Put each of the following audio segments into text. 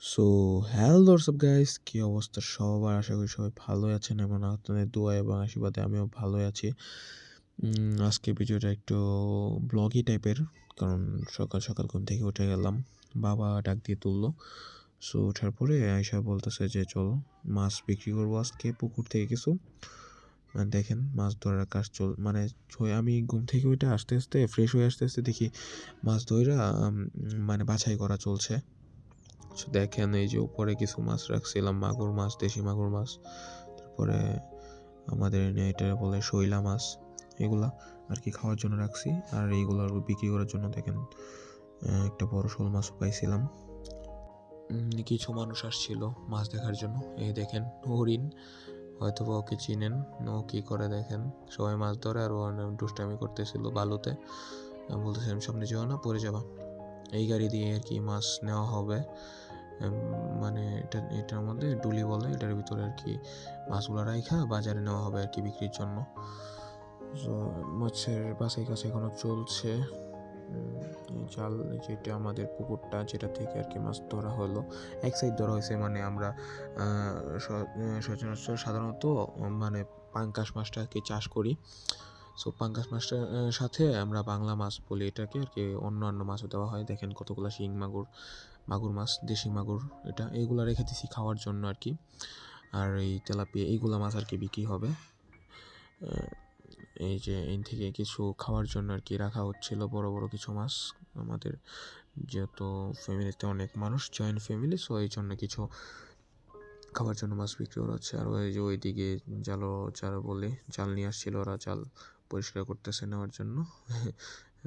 So hello WhatsApp guys, কি অবস্থা সবার? আশা করি সবাই ভালোই আছেন এবং আপনাদের দোয়া এবং আশীর্বাদে আমিও ভালোই আছি। আজকে ভিডিওটা একটু ব্লগি টাইপের, কারণ সকাল সকাল ঘুম থেকে উঠে গেলাম, বাবা ডাক দিয়ে তুললো। সো ওঠার পরে আয়শা বলতেছে যে চলো মাছ বিক্রি করবো আজকে পুকুর থেকে কিছু। দেখেন মাছ ধরার কাজ মানে আমি ঘুম থেকে উঠে আস্তে আস্তে ফ্রেশ হয়ে আস্তে আস্তে দেখি মাছ ধরা মানে বাছাই করা চলছে। দেখেন এই যে উপরে কিছু মাছ রাখছিলাম, মাগুর মাছ, দেশি মাগুর মাছ, তারপরে আমাদের এটা বলে শৈলা মাছ, এগুলা আর কি খাওয়ার জন্য রাখছি। আর এইগুলো বিক্রি করার জন্য দেখেন একটা বড় শোল মাছও পাইছিলাম। কিছু মানুষ আসছিল মাছ দেখার জন্য। এই দেখেন হরিণ, হয়তো বা ওকে চিনেন, ও কি করে দেখেন, সবাই মাছ ধরে আর ও দুষ্টামি করতেছিল বালুতে। বলতেছিলাম সামনে যেও না, পড়ে যাবা। এই গাড়ি দিয়ে আর কি মাছ নেওয়া হবে, মানে এটার মধ্যে ডুলি বলে, এটার ভিতরে আর কি মাছগুলো রাইখা বাজারে নেওয়া হবে আর কি বিক্রির জন্য। তো মাছের বাছাই কাছে এখনো চলছে। জাল, যেটা আমাদের পুকুরটা, যেটা থেকে আর কি মাছ ধরা হলো, এক সাইড ধরা হয়েছে, মানে আমরা সচরাচর সাধারণত মানে পাঙ্কাশ মাছটা আর কি চাষ করি। সো পাঙ্কাশ মাছটার সাথে আমরা বাংলা মাছ বলি এটাকে আর কি, অন্যান্য মাছও দেওয়া হয়। দেখেন কতগুলো শিং মাগুর, মাগুর মাছ, দেশি মাগুর, এইগুলো রেখে দিছি খাওয়ার জন্য আর কি। আর এই তেলাপিয়া এইগুলা মাছ আর কি বিক্রি হবে। এই যে এই থেকে কিছু খাওয়ার জন্য আর কি রাখা হচ্ছিল, বড় বড় কিছু মাছ। আমাদের যেহেতু ফ্যামিলিতে অনেক মানুষ, জয়েন্ট ফ্যামিলি, সো এই জন্য কিছু খাওয়ার জন্য মাছ বিক্রি করা হচ্ছে। আর ওই যে ওইদিকে জাল বলে জাল নিয়ে আসছিল, ওরা জাল পরিষ্কার করতেছে নেওয়ার জন্য।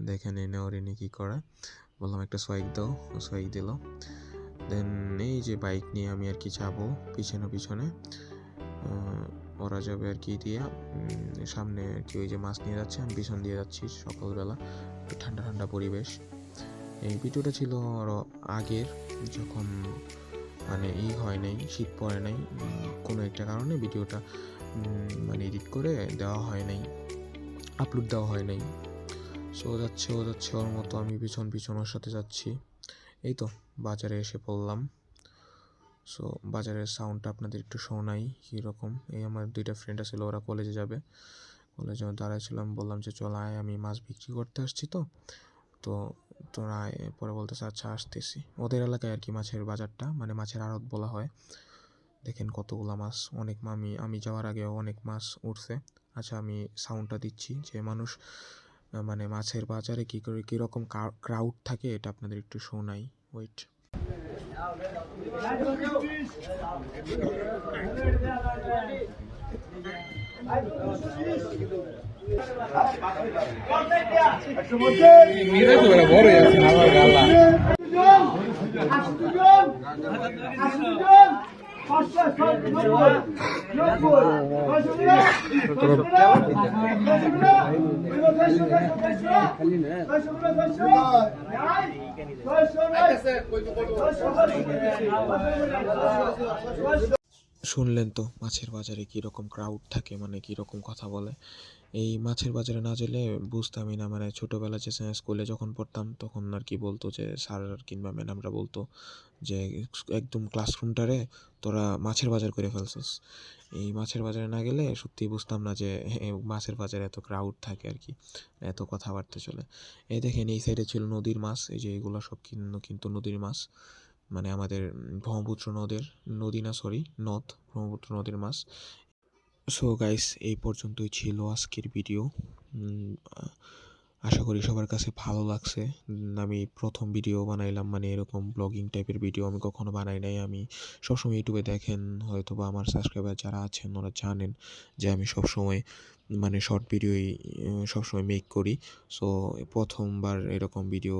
দেখেন এই নেওয়ার এনে কী করে, বললাম একটা সোয়াইক দাও, সোয়াইক দিল। দেন এই যে বাইক নিয়ে আমি আর কি যাবো পিছনে পিছনে, ওরা যাবে আর কি দিয়া সামনে আর কি, ওই যে মাছ নিয়ে যাচ্ছে, আমি পিছন দিয়ে যাচ্ছি। সকালবেলা ঠান্ডা ঠান্ডা পরিবেশ। এই ভিডিওটা ছিল আরও আগের, যখন মানে হয় নাই, শীত পড়ে নাই, কোনো একটা কারণে ভিডিওটা মানে এডিট করে দেওয়া হয় নাই, আপলোড দেওয়া হয় নাই। সো ও যাচ্ছে ওর মতো, আমি পিছন পিছন ওর সাথে যাচ্ছি। এই তো বাজারে এসে পড়লাম। সো বাজারের সাউন্ডটা আপনাদের একটু শোনাই কীরকম। এই আমার দুইটা ফ্রেন্ড ছিল, ওরা কলেজে যাবে, কলেজে দাঁড়াইছিলাম, বললাম যে চল আয়, আমি মাছ বিক্রি করতে আসছি। তো তো তোরা আয়, পরে বলতেছে আচ্ছা আসতেছি। ওদের এলাকায় আর কি মাছের বাজারটা, মানে মাছের আড়ত বলা হয়। দেখেন কতগুলা মাছ, অনেক আমি যাওয়ার আগেও অনেক মাছ উঠছে। আচ্ছা আমি সাউন্ডটা দিচ্ছি, যে মানুষ মানে মাছের বাজারে কী করে কীরকম ক্রাউড থাকে, এটা আপনাদের একটু শোনাই, ওয়েট। শুনলেন তো মাছের বাজারে কীরকম ক্রাউড থাকে, মানে কীরকম কথা বলে। এই মাছের বাজারে না গেলে বুঝতামই না, মানে ছোটোবেলা যে স্কুলে যখন পড়তাম তখন আর কি বলতো যে স্যার কিংবা ম্যাডামরা বলতো যে একদম ক্লাসরুমটারে তোরা মাছের বাজার করে ফেলছিস। এই মাছের বাজারে না গেলে সত্যিই বুঝতাম না যে মাছের বাজারে এত ক্রাউড থাকে আর কি, এত কথাবার্তা চলে। এই দেখেন এই সাইডে ছিল নদীর মাছ, এই যে এগুলো সব কিন্তু নদীর মাছ, মানে আমাদের ব্রহ্মপুত্র নদী না সরি নদ, ব্রহ্মপুত্র নদীর মাছ। সো গাইস এই পর্যন্তই ছিল আজকের ভিডিও। আশা করি সবার কাছে ভালো লাগছে। আমি প্রথম ভিডিও বানাইলাম, মানে এরকম ব্লগিং টাইপের ভিডিও আমি কখনো বানাই নাই। আমি সবসময় ইউটিউবে দেখেন, হয়তো বা আমার সাবস্ক্রাইবার যারা আছেন ওরা জানেন যে আমি সবসময় মানে শর্ট ভিডিওই সবসময় মেক করি। সো প্রথমবার এরকম ভিডিও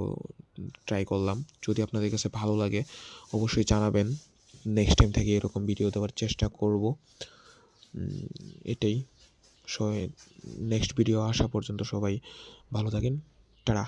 ট্রাই করলাম। যদি আপনাদের কাছে ভালো লাগে অবশ্যই জানাবেন, নেক্সট টাইম থেকে এরকম ভিডিও দেওয়ার চেষ্টা করব। এটাই। নেক্সট ভিডিও আসা পর্যন্ত সবাই ভালো থাকেন, টাটা।